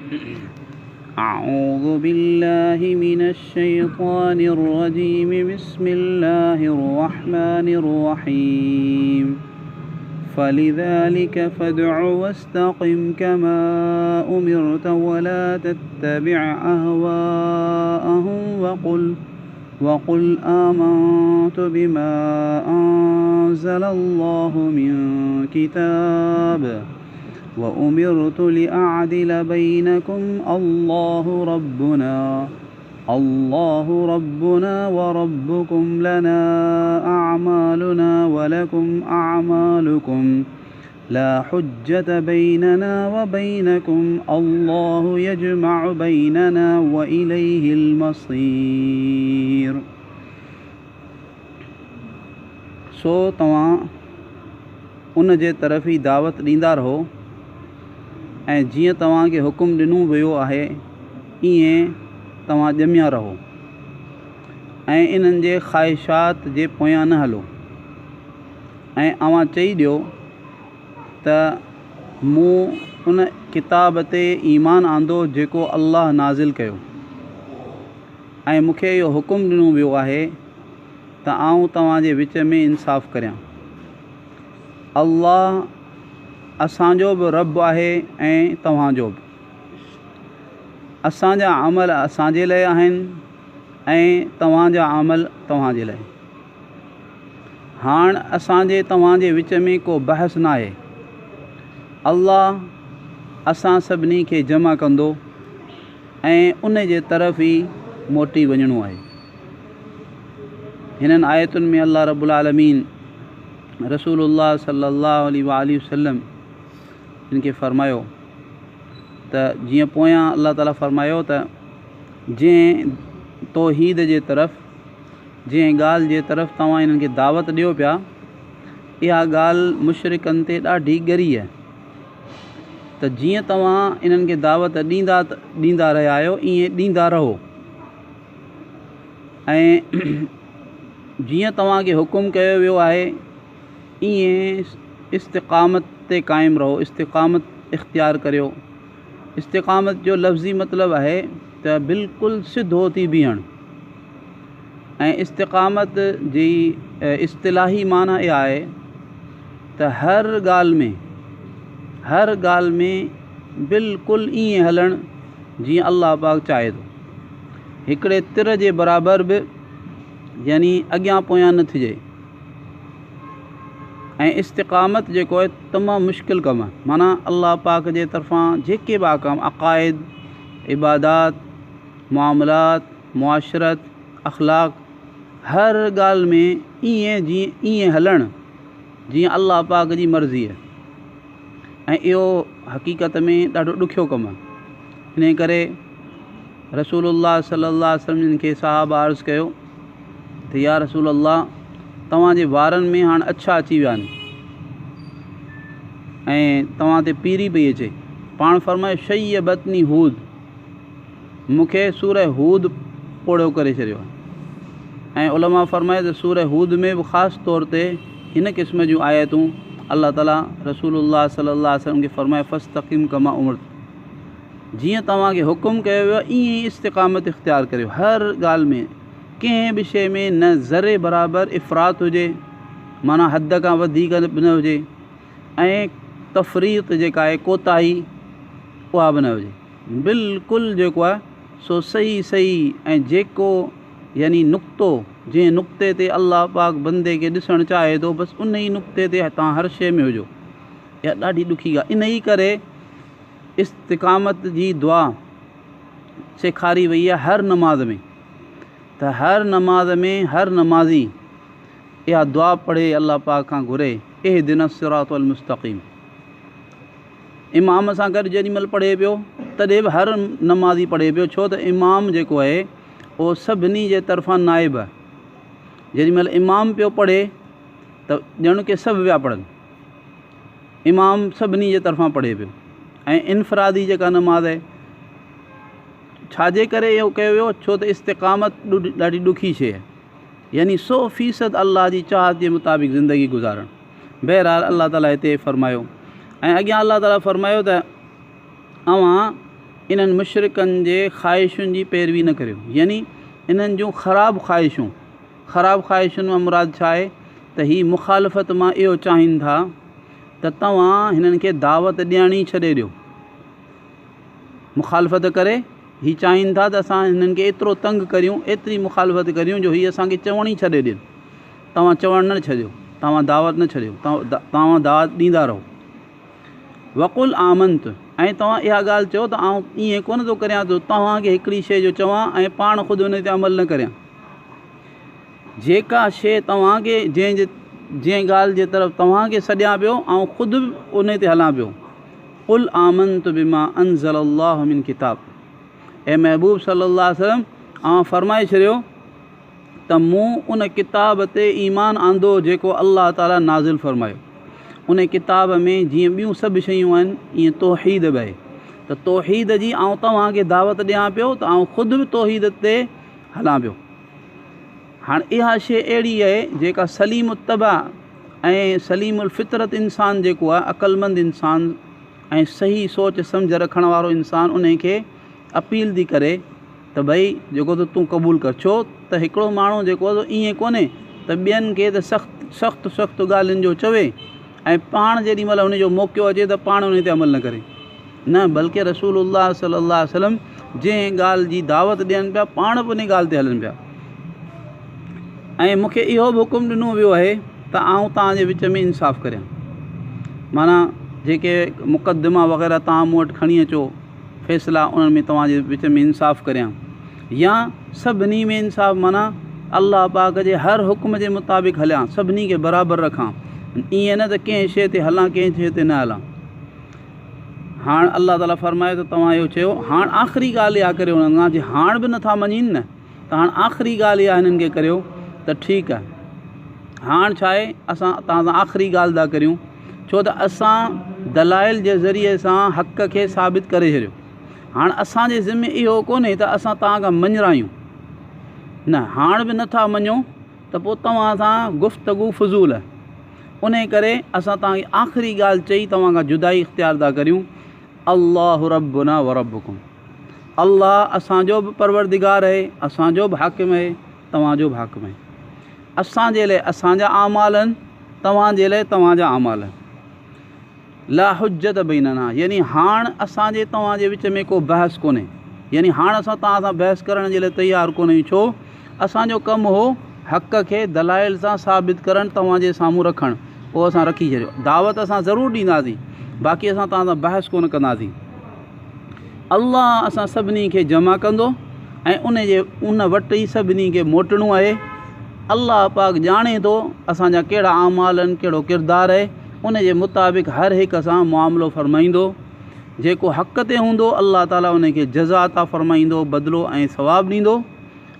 أعوذ بالله من الشيطان الرجيم بسم الله الرحمن الرحيم فلذلك فادع واستقم كما أمرت ولا تتبع أهواءهم وقل آمنت بما أنزل الله من كتاب وأمرت لأعدل بينكم الله ربنا وربكم لنا أعمالنا ولكم أعمالكم لا حجة بيننا وبينكم الله يجمع بيننا وإليه المصير. सो तव्हां उन जे तरफ़ ई दावत ॾींदा रहो ऐं जीअं तव्हांखे हुकुम ॾिनो वियो आहे ईअं तव्हां ॼमिया रहो ऐं इन्हनि जे ख़्वाहिशात जे पोयां न हलो ऐं अव्हां चई ॾियो त मूं उन किताब ते ईमान आंदो जेको अल्लाह नाज़िल कयो ऐं मूंखे इहो हुकुम ॾिनो वियो आहे त आऊं तव्हांजे विच में इंसाफ़ करियां। अल्लाह असांजो बि रब आहे ऐं तव्हांजो बि। असांजा अमल असांजे लाइ आहिनि ऐं तव्हांजा अमल तव्हांजे लाइ। हाणे असांजे तव्हांजे विच में को बहस न आहे। अल्लाह असां सभिनी खे जमा कंदो ऐं उन जे तरफ़ ई मोटी वञिणो आहे। हिननि आयतुनि में अल्लाह रब्बुल आलमीन रसूलुल्लाह सल्लल्लाहु अलैहि वसल्लम हिन खे फ़रमायो त जीअं पोयां अल्लाह ताला फ़रमायो त जंहिं तौहीद जे तरफ़ जंहिं ॻाल्हि जे तरफ़ तव्हां इन्हनि खे दावत ॾियो पिया इहा ॻाल्हि मुशरिकनि ते ॾाढी ॻरी आहे त जीअं तव्हां इन्हनि खे दावत ॾींदा रहिया आहियो ईअं ॾींदा रहो ऐं जीअं तव्हांखे हुकुम कयो वियो आहे ईअं इस्तिक़ामत ते क़ाइमु रहो, इस्तिक़ामत इख़्तियार करियो। इस्तिक़ामत जो लफ़्ज़ी मतिलबु आहे त बिल्कुलु सिधो थी बीहणु ऐं इस्तिक़ामत जी इस्तिलाही माना इहा आहे त हर ॻाल्हि में बिल्कुलु ईअं हलणु जीअं अल्लाह पाक चाहे थो। हिकिड़े तिर जे बराबरि बि यानी अॻियां पोयां न थिजे ऐं इस्तिक़ामत जेको आहे तमामु मुश्किल कमु आहे। माना अल्लाह पाक जे तरफ़ां जेके बि अहकाम अक़ाइद इबादात मुआमलात मुआशरत अख़लाक़ हर ॻाल्हि में ईअं हलणु जीअं अल्लाह पाक जी मर्ज़ी आहे ऐं इहो हक़ीक़त में ॾाढो ॾुखियो कमु आहे। इन करे रसूलुल्लाह सल्लल्लाहु अलैहि वसल्लम खे सहाबा अर्ज़ु कयो त या रसूल अल्लाह तव्हांजे वारनि में हाणे अछा अची विया आहिनि ऐं तव्हां ते पीरी पई अचे। पाण फ़रमाए शय्यबतनी हूद मूंखे सूरह हूद पोड़ो करे छॾियो आहे ऐं उलमा फ़रमाए त सूरह हूद में बि ख़ासि तौर ते हिन क़िस्म जूं आयतूं अल्लाह ताला रसूलुल्लाह सल्लल्लाहु अलैहि वसल्लम खे फ़रमाए फ़स्तक़िम कमा उमिरत जीअं तव्हांखे हुकुम कयो वियो आहे ईअं ई इस्तिक़ामत इख़्तियार करियो। हर ॻाल्हि में कंहिं बि शइ में न ज़रे बराबरि इफ़रात हुजे माना हद खां वधीक न हुजे ऐं तफ़रीत जेका आहे कोताही उहा बि न हुजे। बिल्कुलु जेको आहे सो सही ऐं जेको यानी नुक़्तो जंहिं नुक़्ते ते अल्लाह पाक बंदे खे ॾिसणु चाहे थो बसि उन ई नुक़्ते ते तव्हां हर शइ में हुजो। इहा ॾाढी ॾुखी ॻाल्हि। इन ई करे इस्तिक़ामत जी दुआ सेखारी वई आहे हर नमाज़ में त हर नमाज़ में हर नमाज़ी इहा दुआ पढ़े अल्लाह पाक खां घुरे इहदिना सिरातल मुस्तक़ीम। इमाम सां गॾु जेॾीमहिल पढ़े पियो तॾहिं बि हर नमाज़ी पढ़े पियो छो त इमाम जेको आहे उहो सभिनी जे तरफ़ां नाइब आहे। जेॾीमहिल इमाम पियो पढ़े त ॼण के सभु पिया पढ़नि। इमाम सभिनी जे तरफ़ां पढ़े पियो ऐं इनफ़रादी जेका नमाज़ आहे छाजे करे इहो कयो वियो छो त इस्तिक़ामत ॾाढी ॾुखी शइ आहे यानी 100% अल्लाह जी चाहत जे मुताबिक़ ज़िंदगी गुज़ारणु। बहरहाल अल्लाह ताला हिते फ़रमायो ऐं अॻियां अल्लाह ताला फ़रमायो त अव्हां इन्हनि मुशरिकनि जे ख़्वाहिशुनि जी पैरवी न करियो, यानी इन्हनि जूं ख़राबु ख़्वाहिशुनि मां मुराद छा आहे त हीअ मुखालफ़त मां इहो चाहिनि था त तव्हां हिननि खे दावत ॾियणी छॾे ॾियो। मुखालफ़त करे हीअ चाहिनि था त असां हिननि खे एतिरो तंग करियूं, एतिरी मुखालफ़त करियूं जो हीअ असांखे चवण ई छॾे ॾियनि। तव्हां चवणु न छॾियो, तव्हां दावत न छॾियो, तव्हां दावत ॾींदा रहो। वक़ुल आमंत, ऐं तव्हां इहा ॻाल्हि चयो त आउं ईअं कोन थो करियां त तव्हांखे हिकिड़ी शइ जो चवां ऐं पाण ख़ुदि उन ते अमल न करियां। जेका शइ तव्हांखे जंहिं ॻाल्हि जे तरफ़ तव्हांखे सॾियां पियो ऐं ख़ुदि बि उन ते हलां पियो। कुल आमंत बिमा अंज़ल अल्लाह मिन किताब, ऐं महबूब सल्लल्लाहु अलैहि वसल्लम आउं फरमाए छॾियो त मूं उन किताब ते ईमान आंदो जेको अल्लाह ताला नाज़िल फरमायो। उन किताब में जीअं ॿियूं सभु शयूं आहिनि ईअं तौहीद बि आहे, त तौहीद जी आउं तव्हांखे दावत ॾियां पियो त आउं ख़ुदि बि तौहीद ते हलां पियो। हाणे इहा शइ अहिड़ी आहे जेका सलीम तबा ऐं सलीमुल फितरत इंसानु जेको आहे, अक़लमंद इंसानु ऐं सही सोच सम्झ रखण वारो इंसानु उन खे अपील थी करे त भई जेको त तूं क़बूल कर। छो त हिकिड़ो माण्हू जेको आहे ईअं कोन्हे त ॿियनि खे त सख़्तु ॻाल्हियुनि जो चवे ऐं पाण जेॾीमहिल हुनजो मौक़ो अचे त पाण उन ते अमल न करे, न बल्कि रसूलुल्लाह सल्लल्लाहु अलैहि वसल्लम जंहिं ॻाल्हि जी दावत ॾियनि पिया पाण बि उन ॻाल्हि ते हलनि पिया। ऐं मूंखे इहो बि हुकुम ॾिनो वियो आहे त आउं तव्हांजे विच में इंसाफ़ करियां, माना जेके मुक़दमा वग़ैरह तव्हां मूं वटि खणी अचो फ़ैसिला, उन्हनि में तव्हांजे विच में इंसाफ़ करियां, या सभिनी में इंसाफ़ माना अल्लाह पाक जे हर हुकुम जे मुताबिक़ हलियां, सभिनी खे बराबरि रखां, ईअं न त कंहिं शइ ते हलां कंहिं शइ ते न हलां। हाणे अल्लाह ताला फरमाए त तव्हां इहो चयो। हाणे आख़िरी ॻाल्हि इहा करे हुननि जे हाणे बि नथा मञनि न, त हाणे आख़िरी ॻाल्हि इहा हिननि खे करियो त ठीकु आहे। हाणे छा आहे, असां तव्हां सां आख़िरी ॻाल्हि था करियूं, छो त असां दलाइल जे ज़रिए सां हक़ खे साबित करे छॾियो। हाणे असांजे ज़िम्मे इहो कोन्हे त असां तव्हां खां मञरायूं, न हाणे बि नथा मञो त पोइ तव्हां सां गुफ़्तगू फ़ुज़ूल आहे। उन करे असां तव्हांखे आख़िरी ॻाल्हि चई तव्हां खां जुदाई इख़्तियार था करियूं। अल्लाहु रब्बुना व रब्बुकुम, अल्लाह असांजो बि परवरदिगार आहे, असांजो बि हाकिम आहे, तव्हांजो बि हाकिम आहे। असांजे लाइ असांजा आमाल आहिनि, तव्हांजे लाइ तव्हांजा आमाल आहिनि। ला हुज्जत बैनना, यानी हाणे असांजे तव्हांजे विच में को बहस कोन्हे, यानी हाणे असां तव्हां सां बहस करण जे लाइ तयारु कोन आहियूं। छो, असांजो कमु हो हक़ खे दलाइल सां साबित करणु, तव्हांजे साम्हूं रखणु, उहो असां रखी छॾियो। दावत असां ज़रूरु ॾींदासीं, बाक़ी असां तव्हां सां बहस कोन कंदासीं। अल्लाह असां सभिनी खे जमा कंदो ऐं उन वटि ई सभिनी खे मोटणो आहे। अल्लाह पाक ॼाणे थो असांजा कहिड़ा आमाल आहिनि, कहिड़ो किरदारु आहे, उन जे मुताबिक़ हर हिकु सां मुआमिलो फ़रमाईंदो। जेको हक़ ते हूंदो अल्लाह ताला उन खे जज़ा अता फ़रमाईंदो, बदिलो ऐं सवाबु ॾींदो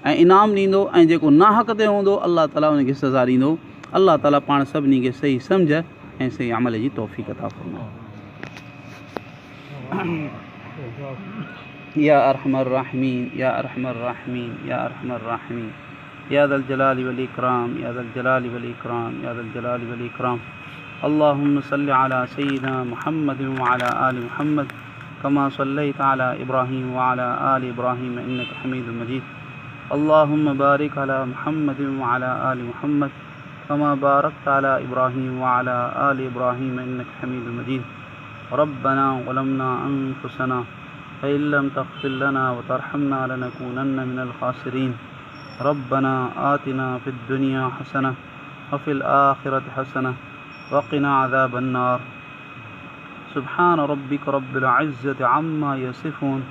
ऐं इनाम ॾींदो, ऐं जेको नाहक़ ते हूंदो अल्लाह ताला उन खे सज़ा ॾींदो। अल्लाह ताला पाण सभिनी खे सही सम्झ ऐं सही अमल जी तौफ़ीक़ अता फ़रमाए। या अरहमर राहिमीन, या अरहमर राहिमीन, या अरहमर राहिमीन, या ज़ल जलाली वल इकराम, या ज़ल जलाली वल इकराम, या ज़ल जलाली वल इकराम। अल्लाहुम्मा सल्लि अला सय्यिदिना मुहम्मद व अला आलि मुहम्मद कमा सल्लैता अला इब्राहीम व अला आलि इब्राहीम इन्नका हमीदुम मजीद। अल्लाहुम्मा बारिक अला मुहम्मद व अला आलि मुहम्मद कमा बारकता अला इब्राहीम व अला आलि इब्राहीम इन्नका हमीदुम मजीद। रब्बना ज़लमना अनफुसना फ़इन लम तग़फिर लना व तरहमना लनकूनन्न मिनल ख़ासिरीन। रब्बना आतिना फ़िद दुनिया हसना व फ़िल आखिरति हसना व क़िना अज़ाबन नार। सुब्हान रब्बिक रब्बिल इज़्ज़ति अम्मा यसिफ़ून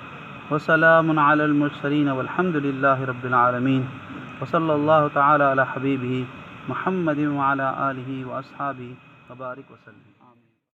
व सलामुन अलल मुरसलीन वल्हम्दुलिल्लाहि रब्बिल आलमीन। व सल्लल्लाहु तआला अला हबीबिही मुहम्मदिन व अला आलिहि व अस्हाबिही व बारिक व सल्लम।